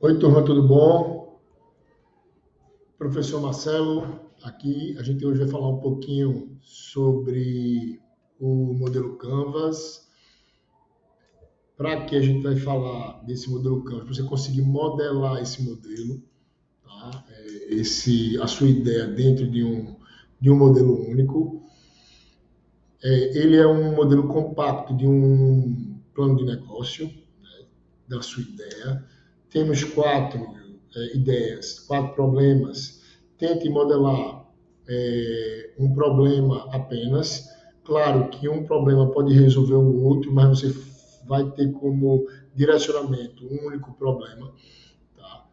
Oi, turma, tudo bom? Professor Marcelo, aqui a gente hoje vai falar um pouquinho sobre o modelo Canvas. Para que a gente vai falar desse modelo Canvas? Para você conseguir modelar esse modelo, tá? A sua ideia dentro de um modelo único. Ele é um modelo compacto de um plano de negócio, né, da sua ideia. Temos quatro ideias, quatro problemas. Tente modelar um problema apenas. Claro que um problema pode resolver o outro, mas você vai ter como direcionamento um único problema. Tá?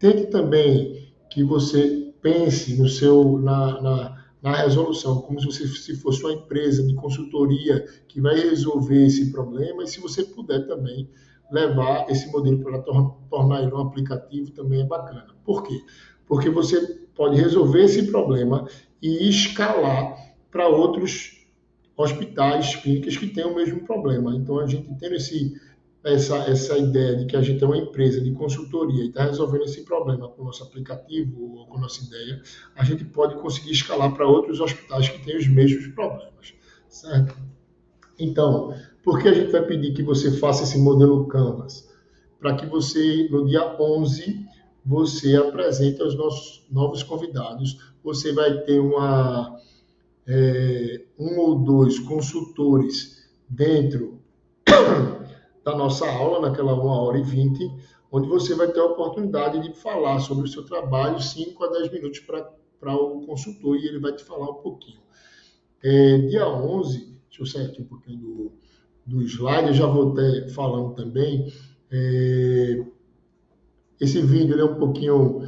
Tente também que você pense na resolução, como se fosse uma empresa de consultoria que vai resolver esse problema, e se você puder também levar esse modelo para tornar ele um aplicativo, também é bacana. Por quê? Porque você pode resolver esse problema e escalar para outros hospitais, clínicas que têm o mesmo problema. Então, a gente tendo essa ideia de que a gente é uma empresa de consultoria e está resolvendo esse problema com o nosso aplicativo ou com a nossa ideia, a gente pode conseguir escalar para outros hospitais que têm os mesmos problemas, certo? Então, por que a gente vai pedir que você faça esse modelo Canvas? Para que você, no dia 11, você apresente aos nossos novos convidados. Você vai ter um ou dois consultores dentro da nossa aula, naquela 1h20, onde você vai ter a oportunidade de falar sobre o seu trabalho, 5 a 10 minutos para o consultor, e ele vai te falar um pouquinho. Dia 11, deixa eu sair aqui um pouquinho do slide, eu já vou ter falando também. Esse vídeo ele é um pouquinho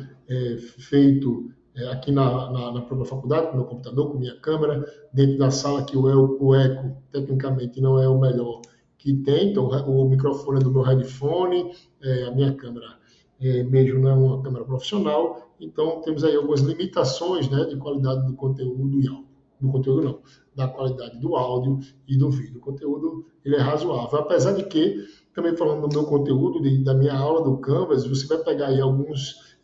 feito aqui na própria faculdade, com meu computador, com minha câmera, dentro da sala que o eco, tecnicamente, não é o melhor que tem, então o microfone é do meu headphone, a minha câmera mesmo não é uma câmera profissional, então temos aí algumas limitações, né, de qualidade do conteúdo e áudio. Do conteúdo não, da qualidade do áudio e do vídeo. O conteúdo ele é razoável, apesar de que, também falando do meu conteúdo, da minha aula do Canvas, você vai pegar aí eu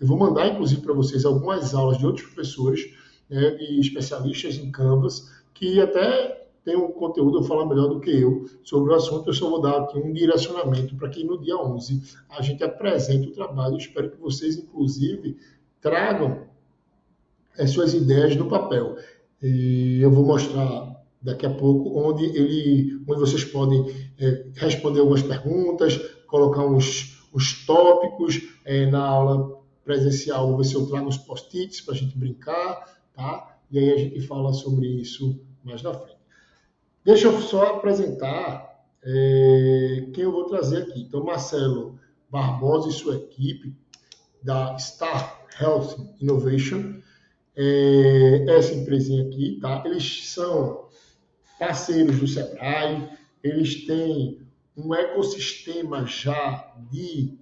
vou mandar inclusive para vocês algumas aulas de outros professores, né, de especialistas em Canvas, que até tem um conteúdo, falar melhor do que eu sobre o assunto. Eu só vou dar aqui um direcionamento para que no dia 11 a gente apresente o trabalho. Espero que vocês, inclusive, tragam as suas ideias no papel. E eu vou mostrar daqui a pouco onde vocês podem responder algumas perguntas, colocar uns tópicos na aula presencial. Vou ver se eu trago os post-its para a gente brincar, tá? E aí a gente fala sobre isso mais na frente. Deixa eu só apresentar quem eu vou trazer aqui. Então, Marcelo Barbosa e sua equipe da Star Health Innovation, essa empresinha aqui, tá? Eles são parceiros do Sebrae, eles têm um ecossistema já de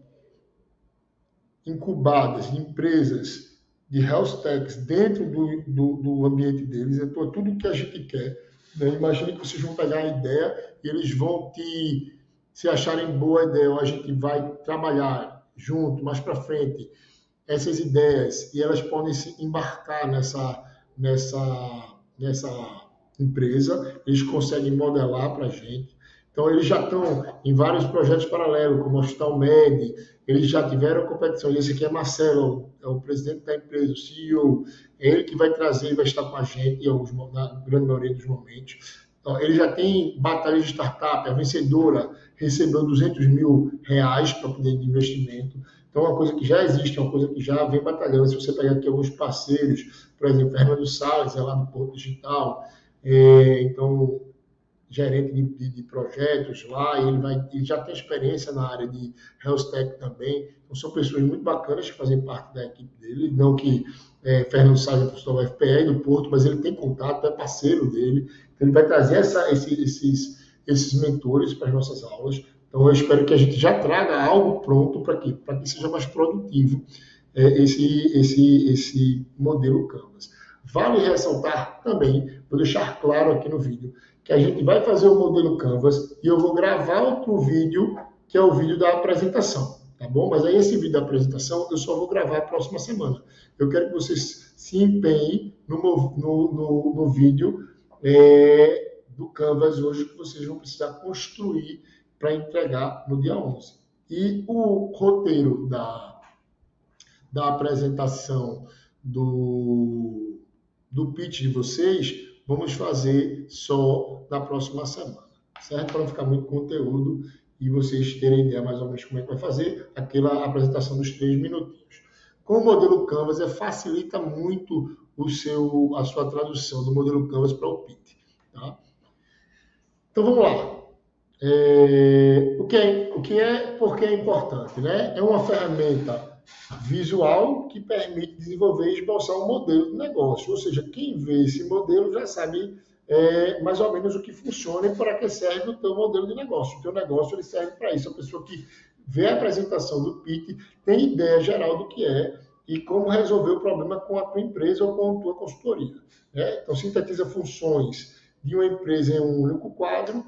incubadas, de empresas de health techs dentro do ambiente deles. Então, é tudo que a gente quer. Né? Imagine que vocês vão pegar a ideia e eles vão se acharem boa ideia, ou a gente vai trabalhar junto, mais para frente, essas ideias, e elas podem se embarcar nessa empresa, eles conseguem modelar para a gente. Então, eles já estão em vários projetos paralelos, como o Hospital Med, eles já tiveram competição. E esse aqui é Marcelo, é o presidente da empresa, o CEO, é ele que vai trazer, vai estar com a gente na grande maioria dos momentos. Então, ele já tem batalha de startup, a vencedora recebeu R$200 mil para poder de investimento. Então, é uma coisa que já existe, é uma coisa que já vem batalhando. Se você pegar aqui alguns parceiros, por exemplo, Fernando Salles, é lá do Porto Digital, então, gerente de projetos lá, ele já tem experiência na área de health tech também. Então, são pessoas muito bacanas que fazem parte da equipe dele. Não que Fernando Salles é professor da UFPE do Porto, mas ele tem contato, é parceiro dele. Então, ele vai trazer esses mentores para as nossas aulas. Então, eu espero que a gente já traga algo pronto para que seja mais produtivo esse modelo Canvas. Vale ressaltar também, vou deixar claro aqui no vídeo, que a gente vai fazer o modelo Canvas e eu vou gravar outro vídeo, que é o vídeo da apresentação. tá bom? Mas aí esse vídeo da apresentação eu só vou gravar a próxima semana. Eu quero que vocês se empenhem no vídeo do Canvas hoje, que vocês vão precisar construir para entregar no dia 11. E o roteiro da apresentação do pitch de vocês, vamos fazer só na próxima semana, certo? Para não ficar muito conteúdo e vocês terem ideia mais ou menos como é que vai fazer aquela apresentação dos 3 minutinhos. Com o modelo Canvas, facilita muito a sua tradução do modelo Canvas para o pitch, tá? Então vamos lá. Por que é importante, né? É uma ferramenta visual que permite desenvolver e esboçar um modelo de negócio. Ou seja, quem vê esse modelo já sabe mais ou menos o que funciona e para que serve o teu modelo de negócio. O teu negócio ele serve para isso. A pessoa que vê a apresentação do pitch tem ideia geral do que é e como resolver o problema com a tua empresa ou com a tua consultoria, né? Então, sintetiza funções de uma empresa em um único quadro,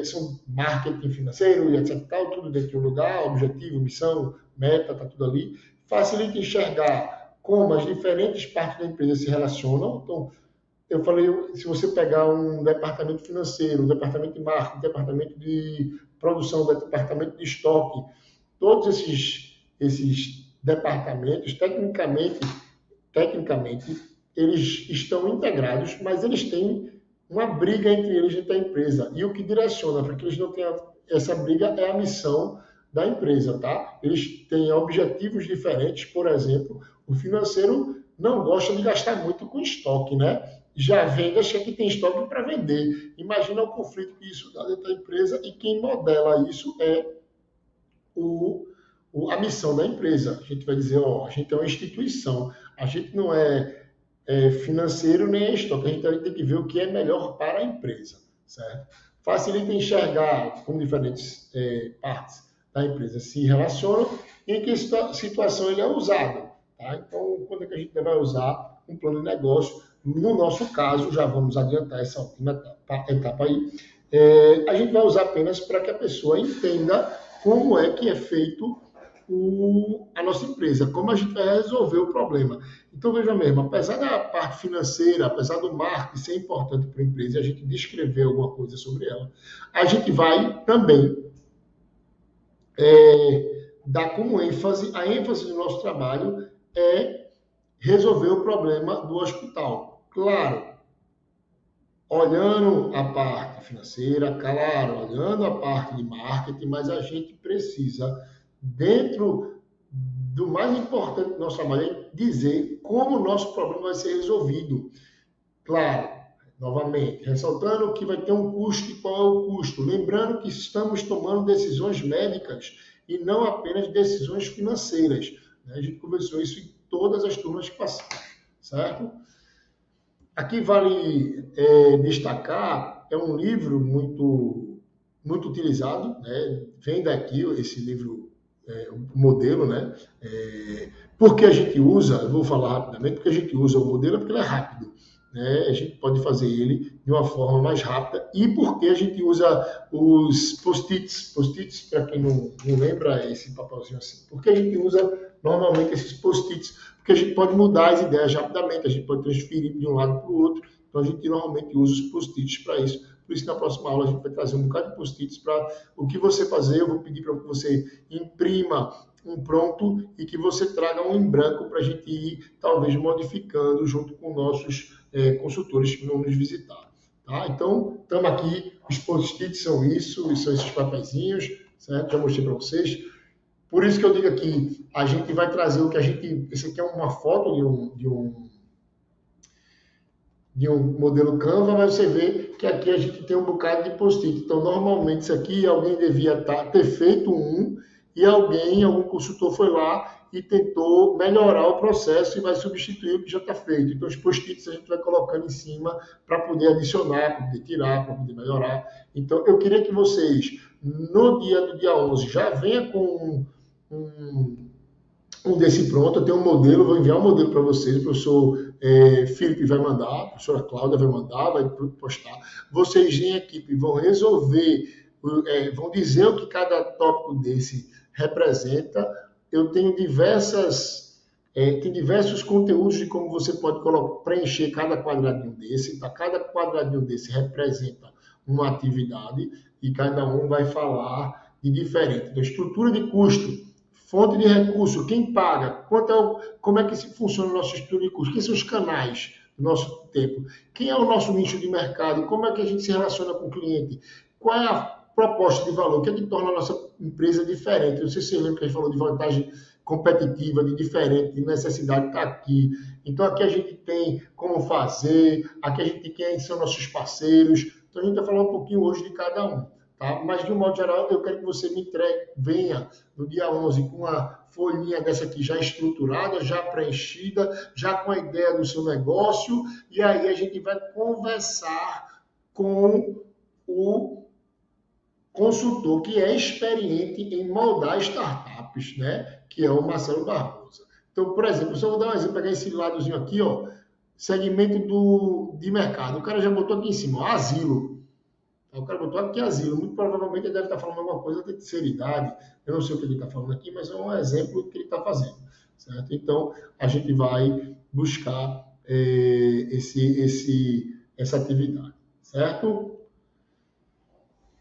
são marketing financeiro e etc. Tudo dentro de um lugar, objetivo, missão, meta, está tudo ali. Facilita enxergar como as diferentes partes da empresa se relacionam. Então, eu falei, se você pegar um departamento financeiro, um departamento de marketing, um departamento de produção, um departamento de estoque, todos esses departamentos, tecnicamente, eles estão integrados, mas eles têm uma briga entre eles dentro da empresa. E o que direciona para que eles não tenham essa briga é a missão da empresa, tá? Eles têm objetivos diferentes. Por exemplo, o financeiro não gosta de gastar muito com estoque, né? Já vendas que tem estoque para vender. Imagina o conflito que isso dá dentro da empresa e quem modela isso é a missão da empresa. A gente vai dizer, a gente é uma instituição, a gente não é financeiro nem é estoque, a gente tem que ver o que é melhor para a empresa, certo? Facilita enxergar como diferentes partes da empresa se relacionam e em que situação ele é usado, tá? Então, quando é que a gente vai usar um plano de negócio? No nosso caso, já vamos adiantar essa última etapa aí, a gente vai usar apenas para que a pessoa entenda como é que é feito a nossa empresa, como a gente vai resolver o problema. Então, veja mesmo, apesar da parte financeira, apesar do marketing ser importante para a empresa e a gente descrever alguma coisa sobre ela, a gente vai também dar como ênfase, a ênfase do nosso trabalho é resolver o problema do hospital. Claro, olhando a parte financeira, claro, olhando a parte de marketing, mas a gente precisa, dentro do mais importante do nosso trabalho, é dizer como o nosso problema vai ser resolvido. Claro, novamente, ressaltando que vai ter um custo e qual é o custo. Lembrando que estamos tomando decisões médicas e não apenas decisões financeiras, né? A gente conversou isso em todas as turmas que passaram, certo? Aqui vale destacar, é um livro muito, muito utilizado, né? Vem daqui esse livro, o modelo, né? Por que a gente usa, eu vou falar rapidamente, porque a gente usa o modelo, porque ele é rápido, né? A gente pode fazer ele de uma forma mais rápida e porque a gente usa os post-its. Post-its, para quem não lembra, é esse papelzinho assim. Por que a gente usa normalmente esses post-its? Porque a gente pode mudar as ideias rapidamente, a gente pode transferir de um lado para o outro, então a gente normalmente usa os post-its para isso. Por isso, na próxima aula, a gente vai trazer um bocado de post-its para o que você fazer. Eu vou pedir para que você imprima um pronto e que você traga um em branco para a gente ir, talvez, modificando junto com nossos consultores que vão nos visitar. Tá? Então, estamos aqui, os post-its são isso, são esses papeizinhos, certo? Já mostrei para vocês. Por isso que eu digo aqui, a gente vai trazer o que a gente... Esse aqui é uma foto de um modelo Canva, mas você vê que aqui a gente tem um bocado de post-it. Então, normalmente, isso aqui alguém devia ter feito e algum consultor foi lá e tentou melhorar o processo e vai substituir o que já está feito. Então, os post-its a gente vai colocando em cima para poder adicionar, para poder tirar, para poder melhorar. Então, eu queria que vocês, no dia 11, já venha com um desse pronto. Eu tenho um modelo, vou enviar um modelo para vocês, o professor Felipe vai mandar, a professora Cláudia vai mandar, vai postar. Vocês em equipe vão resolver vão dizer o que cada tópico desse representa. Eu tenho tem diversos conteúdos de como você pode preencher cada quadradinho desse. Tá? Cada quadradinho desse representa uma atividade e cada um vai falar de diferente. Então, estrutura de custo, fonte de recurso, quem paga, como é que funciona o nosso estudo de custo, quem são os canais do nosso tempo, quem é o nosso nicho de mercado, como é que a gente se relaciona com o cliente, qual é a proposta de valor, o que é que torna a nossa empresa diferente. Não sei se você lembra que a gente falou de vantagem competitiva, de diferente, de necessidade, está aqui. Então, aqui a gente tem como fazer, aqui a gente tem quem são nossos parceiros. Então, a gente vai falar um pouquinho hoje de cada um. Tá? Mas, de um modo geral, eu quero que você venha no dia 11 com uma folhinha dessa aqui já estruturada, já preenchida, já com a ideia do seu negócio, e aí a gente vai conversar com o consultor que é experiente em moldar startups, né? Que é o Marcelo Barbosa. Então, por exemplo, só vou dar um exemplo, pegar esse ladozinho aqui, ó, segmento de mercado. O cara já botou aqui em cima, ó, asilo. O cara botou aqui asilo. Muito provavelmente ele deve estar falando alguma coisa de terceira idade. Eu não sei o que ele está falando aqui, mas é um exemplo do que ele está fazendo. Certo? Então, a gente vai buscar essa atividade. Certo?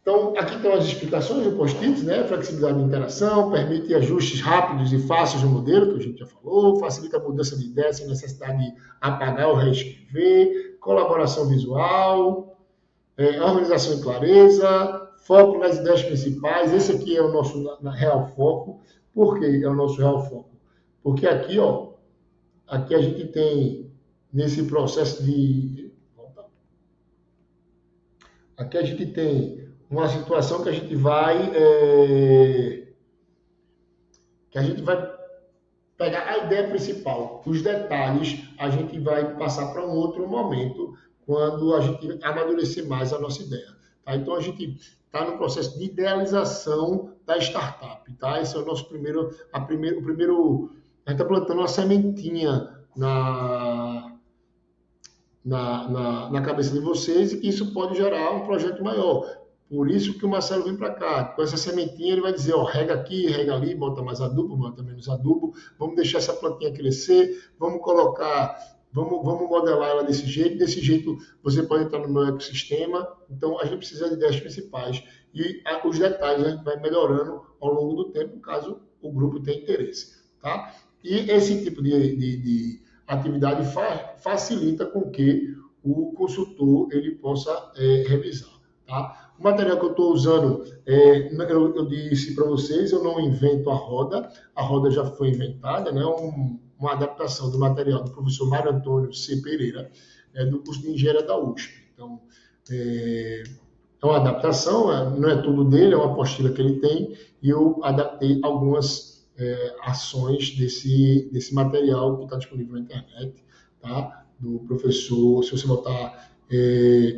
Então, aqui estão as explicações do post-its, né? Flexibilidade de interação, permite ajustes rápidos e fáceis no modelo, que a gente já falou, facilita a mudança de ideia sem necessidade de apagar ou reescrever, colaboração visual, organização e clareza, foco nas ideias principais. Esse aqui é o nosso real foco. Por que é o nosso real foco? Porque aqui, ó, aqui a gente tem, nesse processo de... Aqui a gente tem uma situação que a gente vai pegar a ideia principal. Os detalhes a gente vai passar para um outro momento, quando a gente amadurecer mais a nossa ideia. Tá? Então, a gente está no processo de idealização da startup. Tá? Esse é o nosso primeiro... A gente está plantando uma sementinha na cabeça de vocês e que isso pode gerar um projeto maior. Por isso que o Marcelo vem para cá. Com essa sementinha ele vai dizer, ó, rega aqui, rega ali, bota mais adubo, bota menos adubo, vamos deixar essa plantinha crescer, vamos modelar ela desse jeito você pode entrar no meu ecossistema. Então, a gente precisa de ideias principais e os detalhes a gente vai melhorando ao longo do tempo, caso o grupo tenha interesse. Tá? E esse tipo de atividade facilita com que o consultor ele possa revisar. Tá? O material que eu estou usando, eu disse para vocês, eu não invento a roda já foi inventada, né? Uma adaptação do material do professor Mário Antônio C. Pereira, do curso de Engenharia da USP. Então, é uma adaptação, não é tudo dele, é uma apostila que ele tem, e eu adaptei algumas ações desse material que está disponível na internet, tá? Do professor, se você botar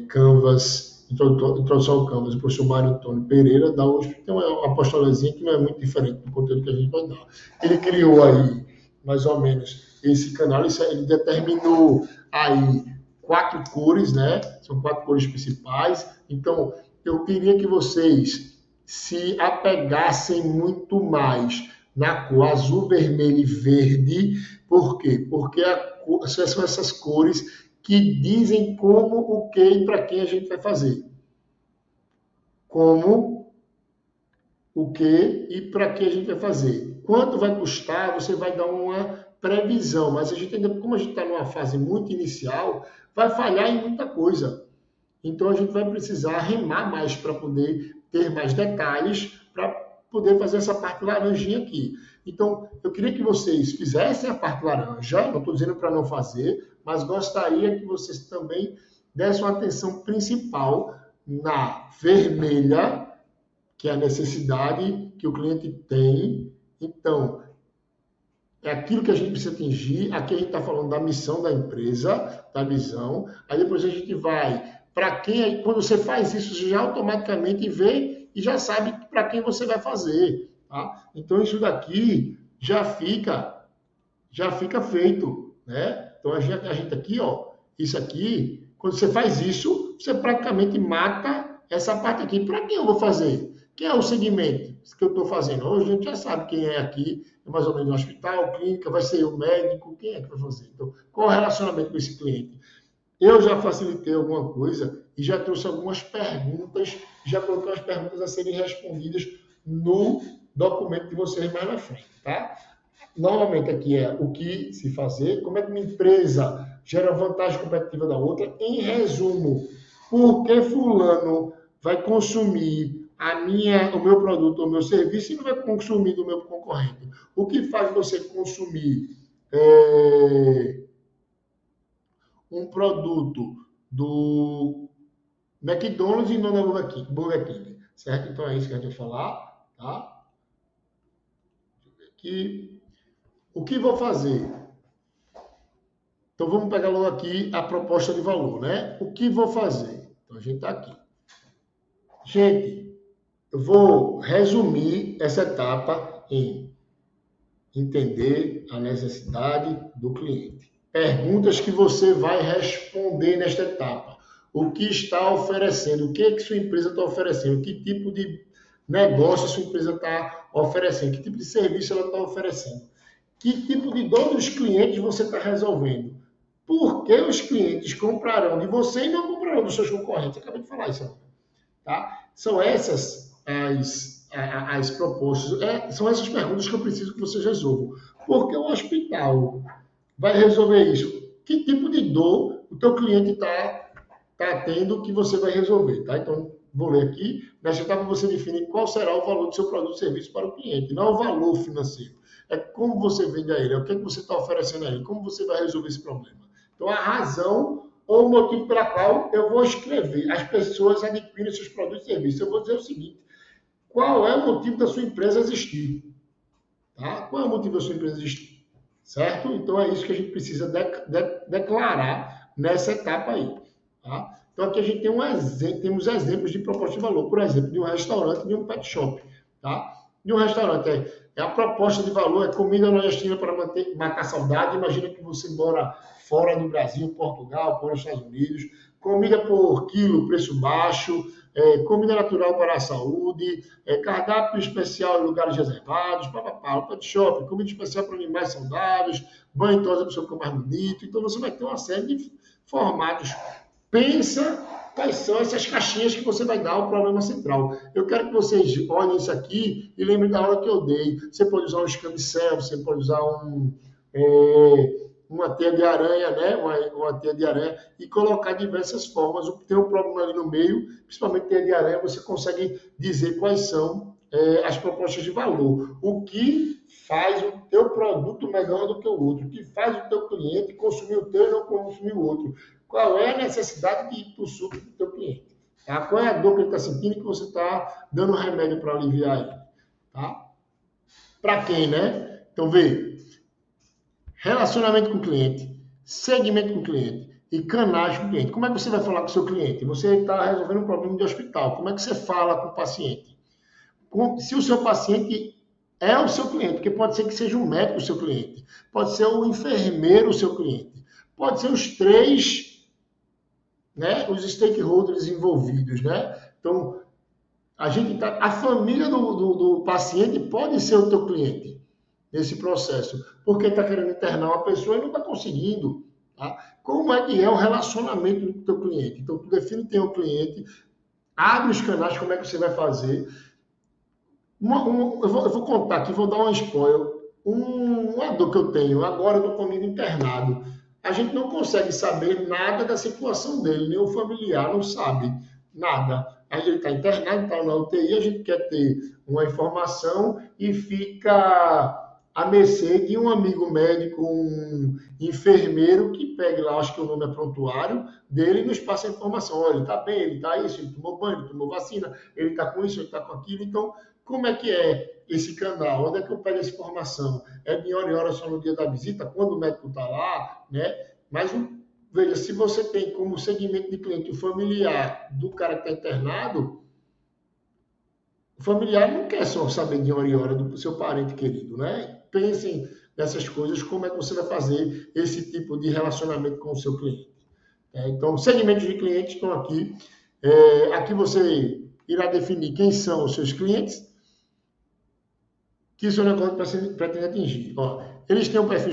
Canvas, Introdução ao Canvas, o professor Mário Antônio Pereira, da USP, tem uma apostolazinha que não é muito diferente do conteúdo que a gente vai dar. Ele criou aí, mais ou menos, esse canal, ele determinou aí 4 cores, né? São 4 cores principais. Então, eu queria que vocês se apegassem muito mais na cor azul, vermelho e verde. Por quê? Porque são essas cores que dizem como, o que e para quem a gente vai fazer. Como, o que e para que a gente vai fazer. Quanto vai custar, você vai dar uma previsão, mas a gente ainda, como a gente está numa fase muito inicial, vai falhar em muita coisa. Então, a gente vai precisar remar mais para poder ter mais detalhes, para poder fazer essa parte laranjinha aqui. Então, eu queria que vocês fizessem a parte laranja, não estou dizendo para não fazer, mas gostaria que vocês também dessem uma atenção principal na vermelha, que é a necessidade que o cliente tem. Então, é aquilo que a gente precisa atingir. Aqui a gente está falando da missão da empresa, da visão. Aí depois a gente vai para quem, aí quando você faz isso, você já automaticamente vê e já sabe para quem você vai fazer. Tá? Então, isso daqui já fica feito, né? Então, a gente aqui, ó, isso aqui, quando você faz isso, você praticamente mata essa parte aqui, para quem eu vou fazer? Quem é o segmento que eu estou fazendo? Hoje a gente já sabe quem é aqui, é mais ou menos no hospital, clínica, vai ser o médico, quem é que vai fazer? Então, qual é o relacionamento com esse cliente? Eu já facilitei alguma coisa e já trouxe algumas perguntas, já coloquei as perguntas a serem respondidas no documento de vocês mais na frente, tá? Novamente aqui é o que se fazer, como é que uma empresa gera vantagem competitiva da outra. Em resumo, por que fulano vai consumir o meu produto ou o meu serviço e não vai consumir do meu concorrente? O que faz você consumir um produto do McDonald's e não da Burger King, certo? Então é isso que a gente vai falar, tá? O que vou fazer? Então vamos pegar logo aqui a proposta de valor, né? O que vou fazer? Então a gente está aqui. Gente, eu vou resumir essa etapa em entender a necessidade do cliente. Perguntas que você vai responder nesta etapa. O que está oferecendo? O que é que sua empresa está oferecendo? Que tipo de negócio sua empresa está oferecendo? Que tipo de serviço ela está oferecendo? Que tipo de dor dos clientes você está resolvendo? Por que os clientes comprarão de você e não comprarão dos seus concorrentes? Eu acabei de falar isso. Tá? São essas as propostas, são essas perguntas que eu preciso que vocês resolvam. Por que o hospital vai resolver isso? Que tipo de dor o teu cliente tá tendo que você vai resolver? Tá? Então, vou ler aqui. Nessa etapa, você define qual será o valor do seu produto ou serviço para o cliente. Não é o valor financeiro. É como você vende a ele, é o que você está oferecendo a ele, como você vai resolver esse problema. Então, a razão ou o motivo pela qual eu vou escrever. As pessoas adquirem seus produtos e serviços. Eu vou dizer o seguinte: qual é o motivo da sua empresa existir? Tá? Qual é o motivo da sua empresa existir? Certo? Então é isso que a gente precisa declarar nessa etapa aí. Tá? Então aqui a gente temos exemplos de proposta de valor, por exemplo, de um restaurante e de um pet shop. Tá? De um restaurante é a proposta de valor, é comida nordestina para matar a saudade. Imagina que você mora fora do Brasil, Portugal, fora dos Estados Unidos. Comida por quilo, preço baixo. Comida natural para a saúde, cardápio especial em lugares reservados, pet shop, comida especial para animais saudáveis, banho e tosa para a pessoa ficar mais bonito. Então você vai ter uma série de formatos. Pensa quais são essas caixinhas que você vai dar ao problema central. Eu quero que vocês olhem isso aqui e lembrem da aula que eu dei. Você pode usar um escambicel, você pode usar uma teia de aranha, né? Uma teia de aranha, e colocar diversas formas. Tem um problema ali no meio, principalmente teia de aranha, você consegue dizer quais são as propostas de valor. O que faz o teu produto melhor do que o outro? O que faz o teu cliente consumir o teu e não consumir o outro? Qual é a necessidade que tu supre do teu cliente? Tá? Qual é a dor que ele está sentindo que você está dando remédio para aliviar ele? Tá? Para quem, né? Então, vê. Relacionamento com o cliente, segmento com o cliente e canais com o cliente. Como é que você vai falar com o seu cliente? Você está resolvendo um problema de hospital. Como é que você fala com o paciente? Se o seu paciente é o seu cliente, porque pode ser que seja um médico o seu cliente, pode ser o enfermeiro o seu cliente, pode ser os três, né, os stakeholders envolvidos, né? Então, a família do paciente pode ser o teu cliente nesse processo, porque está querendo internar uma pessoa e não está conseguindo. Tá? Como é que é o relacionamento do teu cliente? Então, tu define quem é o cliente, abre os canais, como é que você vai fazer. Eu vou contar aqui, vou dar um spoiler. Uma dor que eu tenho, agora eu estou comigo internado. A gente não consegue saber nada da situação dele, nem o familiar não sabe nada. Aí ele está internado, está na UTI, a gente quer ter uma informação e fica à mercê de um amigo médico, um enfermeiro que pegue lá, acho que o nome é prontuário dele, e nos passa a informação. Olha, ele está bem, ele está isso, ele tomou banho, ele tomou vacina, ele está com isso, ele está com aquilo. Então, como é que é esse canal? Onde é que eu pego essa informação? É de hora em hora só no dia da visita, quando o médico está lá, né? Mas, veja, se você tem como segmento de cliente o familiar do cara que está internado, o familiar não quer só saber de hora em hora do seu parente querido, né? Pensem nessas coisas, como é que você vai fazer esse tipo de relacionamento com o seu cliente. Então, segmentos de clientes estão aqui. Aqui você irá definir quem são os seus clientes, que o seu negócio pretende atingir. Ó, eles têm um perfil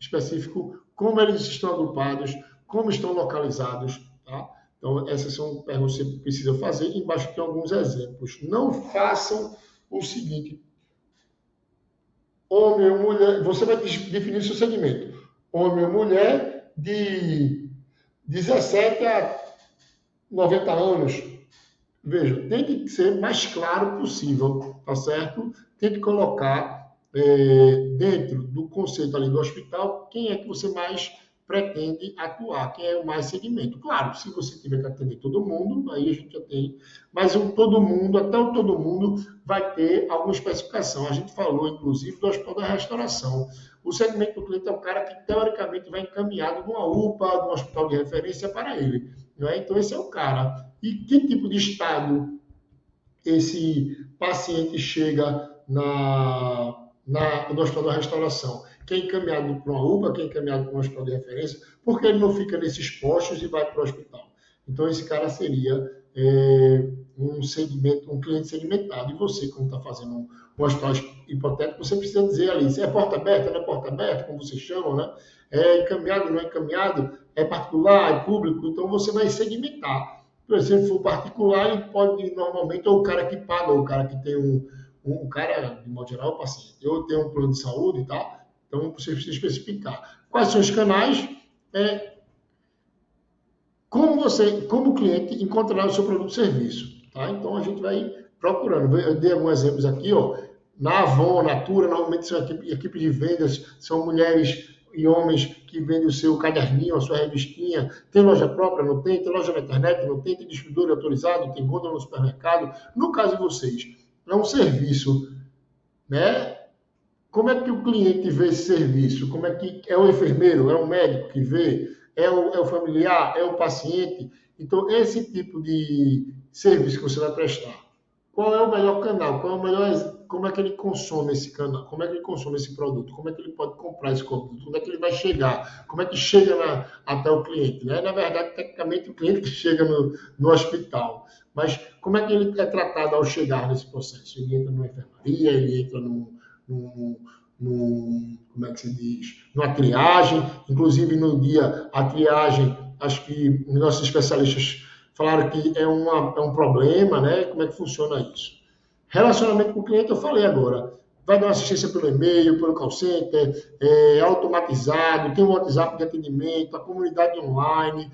específico, como eles estão agrupados, como estão localizados, tá? Então, essas são perguntas que você precisa fazer. Embaixo tem alguns exemplos. Não façam o seguinte: homem ou mulher, você vai definir seu segmento. Homem ou mulher de 17 a 90 anos. Veja, tem que ser mais claro possível, tá certo? Tem que colocar dentro do conceito ali do hospital quem é que você mais pretende atuar, quem é o mais segmento. Claro, se você tiver que atender todo mundo, aí a gente já tem, mas o todo mundo, até o todo mundo, vai ter alguma especificação. A gente falou, inclusive, do hospital da restauração. O segmento do cliente é o cara que, teoricamente, vai encaminhado de uma UPA, de um hospital de referência para ele. Não é? Então, esse é o cara. E que tipo de estado esse paciente chega no hospital da restauração? Quem é encaminhado para uma UPA, quem é encaminhado para um hospital de referência, porque ele não fica nesses postos e vai para o hospital. Então, esse cara seria um cliente segmentado. E você, como está fazendo um hospital hipotético, você precisa dizer ali, se é porta aberta, não é porta aberta, como vocês chamam, né? É encaminhado, não é encaminhado, é particular, é público, então você vai segmentar. Por exemplo, se for particular, ele pode ir normalmente, ou o cara que paga, ou o cara que tem um cara, de modo geral, o paciente, ou tem um plano de saúde, tá? Então, você precisa especificar. Quais são os canais? Como cliente, encontrará o seu produto ou serviço, tá? Então, a gente vai procurando. Eu dei alguns exemplos aqui, ó. Na Avon, Natura, normalmente são equipe de vendas, são mulheres e homens que vendem o seu caderninho, a sua revistinha. Tem loja própria? Não tem? Tem loja na internet? Não tem? Tem distribuidor autorizado? Tem gôndola no supermercado? No caso de vocês, é um serviço, né? Como é que o cliente vê esse serviço? Como é que é o enfermeiro? É o médico que vê? É o familiar? É o paciente? Então, esse tipo de serviço que você vai prestar, qual é o melhor canal? Como é que ele consome esse canal? Como é que ele consome esse produto? Como é que ele pode comprar esse produto? Como é que ele vai chegar? Como é que chega até o cliente? Né? Na verdade, tecnicamente, o cliente que chega no hospital. Mas como é que ele é tratado ao chegar nesse processo? Ele entra numa enfermaria, ele entra como é que se diz? Numa triagem. Inclusive, no dia, a triagem, acho que os nossos especialistas falaram que é um problema, né? Como é que funciona isso? Relacionamento com o cliente, eu falei agora. Vai dar uma assistência pelo e-mail, pelo call center, automatizado, tem um WhatsApp de atendimento, a comunidade online.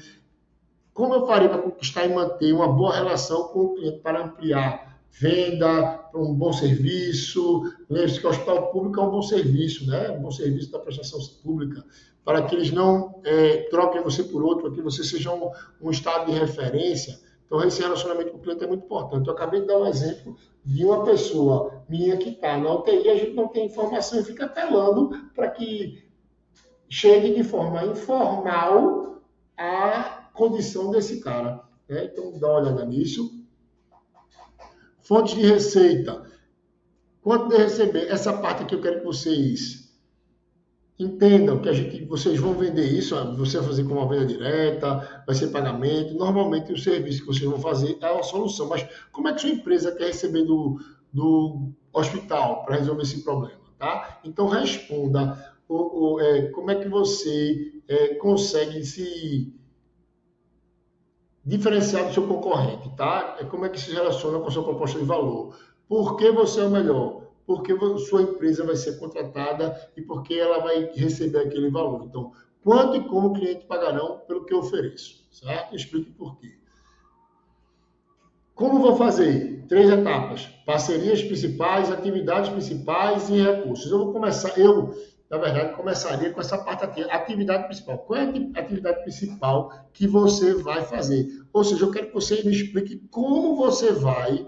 Como eu farei para conquistar e manter uma boa relação com o cliente para ampliar venda, para um bom serviço? Lembre-se que o hospital público é um bom serviço, né? Um bom serviço da prestação pública, para que eles não troquem você por outro, para que você seja um estado de referência. Então, esse relacionamento com o cliente é muito importante. Eu acabei de dar um exemplo de uma pessoa minha que está na UTI, a gente não tem informação e fica apelando para que chegue de forma informal a condição desse cara. Né? Então, dá uma olhada nisso. Fontes de receita. Quanto de receber? Essa parte aqui eu quero que vocês entendam que vocês vão vender isso, você vai fazer com uma venda direta, vai ser pagamento. Normalmente o serviço que vocês vão fazer é a solução. Mas como é que sua empresa quer receber do hospital para resolver esse problema? Tá? Então responda como é que você consegue se diferenciar do seu concorrente, tá? Como é que se relaciona com a sua proposta de valor. Por que você é o melhor? Porque sua empresa vai ser contratada e porque ela vai receber aquele valor. Então, quanto e como o cliente pagarão pelo que eu ofereço, certo? Explique por quê. Como vou fazer? 3 etapas. Parcerias principais, atividades principais e recursos. Na verdade, começaria com essa parte aqui, atividade principal. Qual é a atividade principal que você vai fazer? Ou seja, eu quero que você me explique como você vai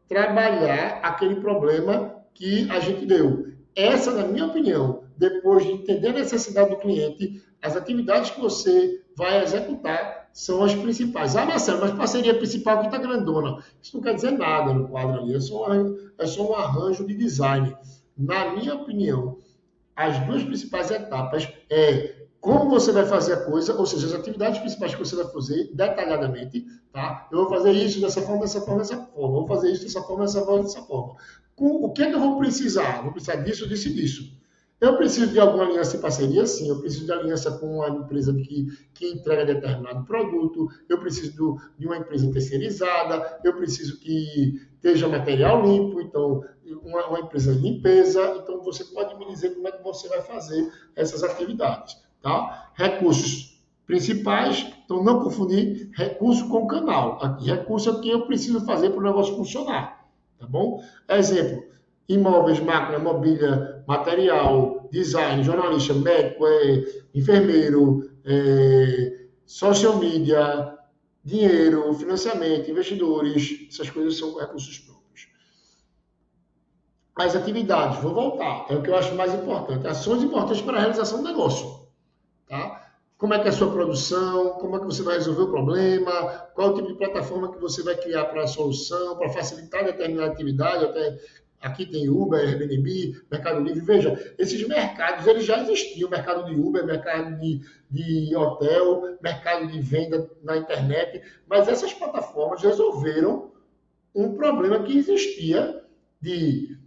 trabalhar aquele problema que a gente deu. Essa, na minha opinião, depois de entender a necessidade do cliente, as atividades que você vai executar são as principais. Ah, Marcelo, mas parceria principal aqui está grandona. Isso não quer dizer nada no quadro ali, é só um arranjo de design. Na minha opinião, as 2 principais etapas é como você vai fazer a coisa, ou seja, as atividades principais que você vai fazer detalhadamente, tá? Eu vou fazer isso dessa forma, dessa forma, dessa forma. Vou fazer isso dessa forma, dessa forma, dessa forma. O que é que eu vou precisar? Vou precisar disso, disso e disso. Eu preciso de alguma aliança de parceria? Sim. Eu preciso de aliança com uma empresa que entrega determinado produto. Eu preciso de uma empresa terceirizada. Eu preciso que esteja material limpo. Então, uma empresa de limpeza. Então, você pode me dizer como é que você vai fazer essas atividades. Tá? Recursos principais. Então, não confundir recurso com canal. Aqui, recurso é o que eu preciso fazer para o negócio funcionar. Tá bom? Exemplo. Imóveis, máquina, mobília, material, design, jornalista, médico, enfermeiro, social media, dinheiro, financiamento, investidores, essas coisas são recursos próprios. As atividades, vou voltar, é o que eu acho mais importante. Ações importantes para a realização do negócio. Tá? Como é que é a sua produção, como é que você vai resolver o problema, qual é o tipo de plataforma que você vai criar para a solução, para facilitar determinada atividade, até aqui tem Uber, Airbnb, Mercado Livre. Veja, esses mercados eles já existiam, mercado de Uber, mercado de hotel, mercado de venda na internet, mas essas plataformas resolveram um problema que existia de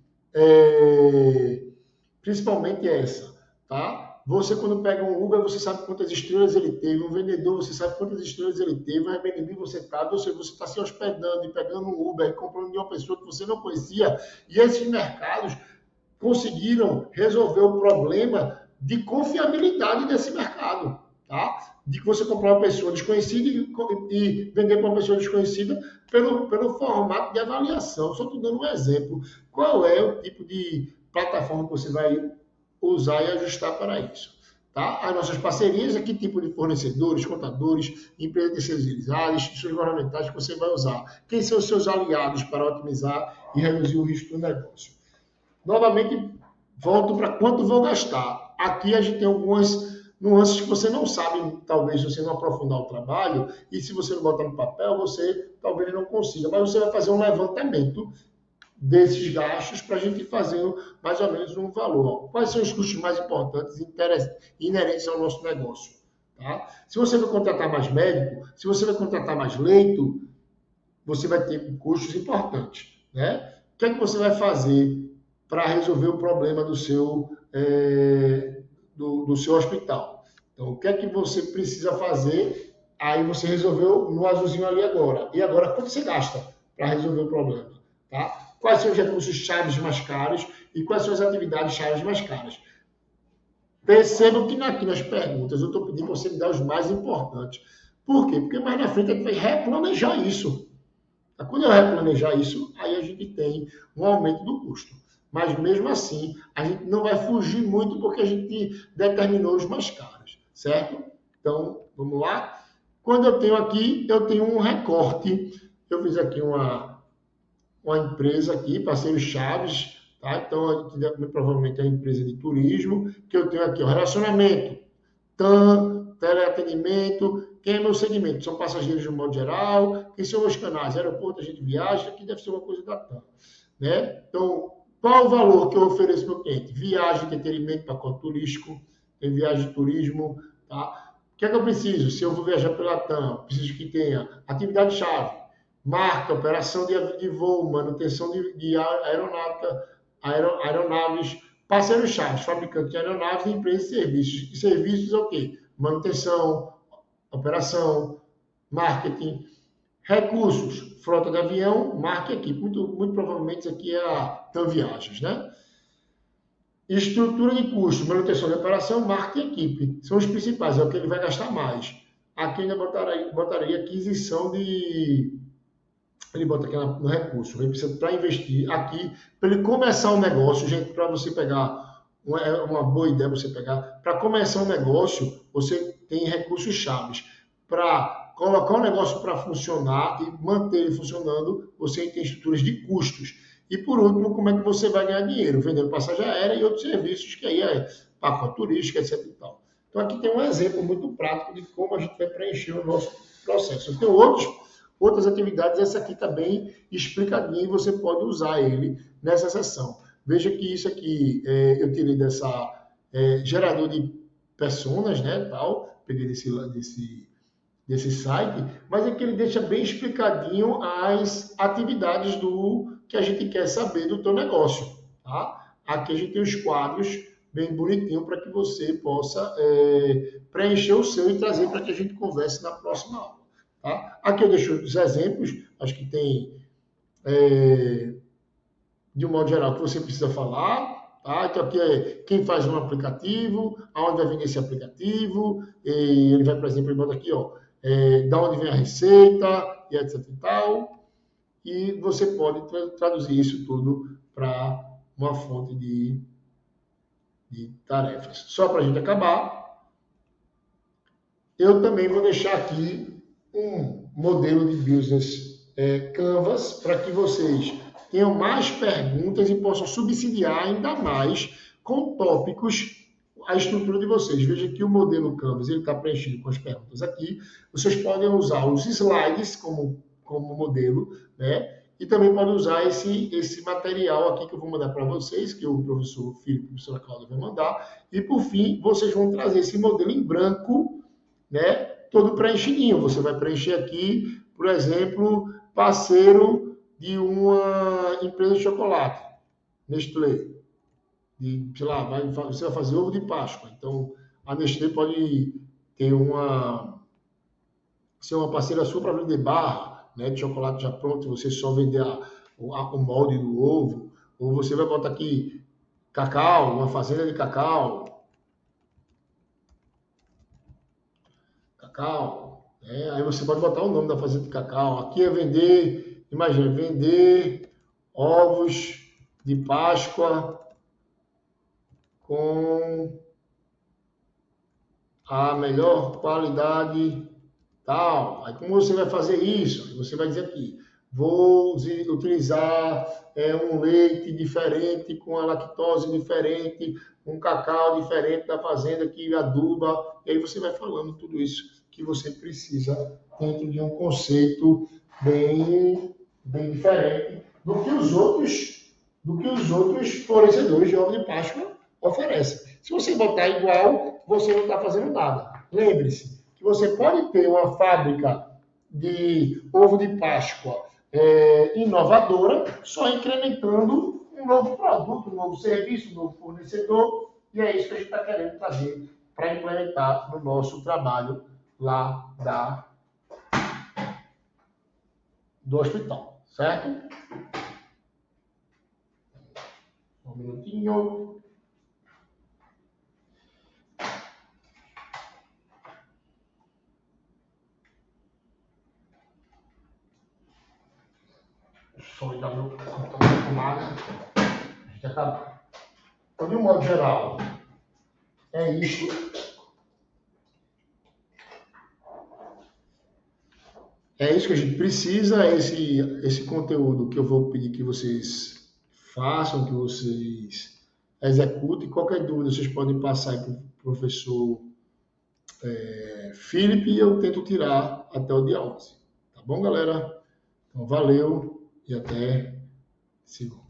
principalmente essa, tá? Você, quando pega um Uber, você sabe quantas estrelas ele teve. Um vendedor, você sabe quantas estrelas ele teve. Um Airbnb, você sabe. Ou seja, você está se hospedando e pegando um Uber e comprando de uma pessoa que você não conhecia. E esses mercados conseguiram resolver o problema de confiabilidade desse mercado. Tá? De que você comprar uma pessoa desconhecida e vender para uma pessoa desconhecida pelo formato de avaliação. Só estou dando um exemplo. Qual é o tipo de plataforma que você vai usar e ajustar para isso. Tá? As nossas parcerias é que tipo de fornecedores, contadores, empresas terceirizadas, instituições governamentais que você vai usar. Quem são os seus aliados para otimizar e reduzir o risco do negócio. Novamente, volto para quanto vou gastar. Aqui a gente tem algumas nuances que você não sabe, talvez você não aprofundar o trabalho, e se você não botar no papel, você talvez não consiga, mas você vai fazer um levantamento desses gastos para a gente fazer mais ou menos um valor. Quais são os custos mais importantes e inerentes ao nosso negócio? Tá? Se você vai contratar mais médico, se você vai contratar mais leito, você vai ter custos importantes. Né? O que é que você vai fazer para resolver o problema do seu hospital? Então, o que é que você precisa fazer? Aí você resolveu no azulzinho ali agora. E agora, quanto você gasta para resolver o problema? Tá? Quais são os recursos chaves mais caros e quais são as atividades chaves mais caras. Percebam que aqui nas perguntas eu estou pedindo para você me dar os mais importantes. Por quê? Porque mais na frente a gente vai replanejar isso. Quando eu replanejar isso, aí a gente tem um aumento do custo. Mas mesmo assim, a gente não vai fugir muito porque a gente determinou os mais caros, certo? Então, vamos lá. Quando eu tenho aqui, eu tenho um recorte. Eu fiz aqui uma empresa aqui, parceiros chaves, tá? Então, provavelmente é a empresa de turismo, que eu tenho aqui, o relacionamento, TAM, teleatendimento, quem é meu segmento? São passageiros de um modo geral, quem são os canais? Aeroporto, a gente viaja, aqui deve ser uma coisa da TAM, né? Então, qual o valor que eu ofereço para o cliente? Viagem, entretenimento, pacote turístico, tem viagem de turismo, tá? O que é que eu preciso? Se eu vou viajar pela TAM, preciso que tenha atividade-chave, marca, operação de voo, manutenção de aeronáutica, aeronaves, parceiros chaves, fabricantes de aeronaves, empresas e serviços. E serviços é o quê? Manutenção, operação, marketing, recursos, frota de avião, marca e equipe. Muito provavelmente isso aqui é a TAM Viagens, né? Estrutura de custo, manutenção de operação, marketing e equipe. São os principais, é o que ele vai gastar mais. Aqui ainda botaria aquisição de... Ele bota aqui no recurso, ele precisa para investir aqui, para ele começar um negócio, gente, para você pegar, uma boa ideia você pegar, para começar um negócio, você tem recursos chaves. Para colocar o negócio para funcionar e manter ele funcionando, você tem estruturas de custos. E por último, como é que você vai ganhar dinheiro? Vendendo passagem aérea e outros serviços, que aí é pacote turístico, etc. E tal. Então aqui tem um exemplo muito prático de como a gente vai preencher o nosso processo. Tem outras atividades, essa aqui está bem explicadinha e você pode usar ele nessa sessão. Veja que isso aqui eu tirei dessa gerador de personas, né, tal, peguei desse site, mas é que ele deixa bem explicadinho as atividades do que a gente quer saber do teu negócio, tá? Aqui a gente tem os quadros bem bonitinho para que você possa preencher o seu e trazer para que a gente converse na próxima aula, tá? Aqui eu deixo os exemplos, acho que tem de um modo geral, que você precisa falar, tá? Então aqui é quem faz um aplicativo, aonde vai vender esse aplicativo, e ele vai, por exemplo, ele bota aqui, ó, da onde vem a receita, e etc e tal, e você pode traduzir isso tudo para uma fonte de tarefas. Só para a gente acabar, eu também vou deixar aqui um modelo de business Canvas para que vocês tenham mais perguntas e possam subsidiar ainda mais com tópicos a estrutura de vocês. Veja que o modelo Canvas ele está preenchido com as perguntas aqui. Vocês podem usar os slides como modelo, né? E também podem usar esse material aqui que eu vou mandar para vocês, que o professor Filipe e a professora Cláudia vai mandar. E, por fim, vocês vão trazer esse modelo em branco, né? Todo preenchidinho. Você vai preencher aqui, por exemplo, parceiro de uma empresa de chocolate, Nestlé. Sei lá, você vai fazer ovo de Páscoa. Então, a Nestlé pode ter ser uma parceira sua para vender barra, né, de chocolate já pronto, você só vender o molde do ovo, ou você vai botar aqui cacau, uma fazenda de cacau, né? Aí você pode botar o nome da fazenda de cacau. Aqui é vender, imagina, vender ovos de Páscoa com a melhor qualidade tal. Aí como você vai fazer isso? Você vai dizer aqui, vou utilizar um leite diferente, com a lactose diferente, um cacau diferente da fazenda que aduba, e aí você vai falando tudo isso que você precisa dentro de um conceito bem diferente do que os outros fornecedores de ovo de Páscoa oferecem. Se você botar igual, você não está fazendo nada. Lembre-se que você pode ter uma fábrica de ovo de Páscoa inovadora, só incrementando um novo produto, um novo serviço, um novo fornecedor, e é isso que a gente está querendo fazer para implementar no nosso trabalho lá do hospital, certo? Um minutinho. Só ligar meu computador tomada. A gente acabou. Então, de um modo geral, é isso. É isso que a gente precisa, esse conteúdo que eu vou pedir que vocês façam, que vocês executem. Qualquer dúvida, vocês podem passar para o professor Felipe e eu tento tirar até o dia 11. Tá bom, galera? Então, valeu e até segunda.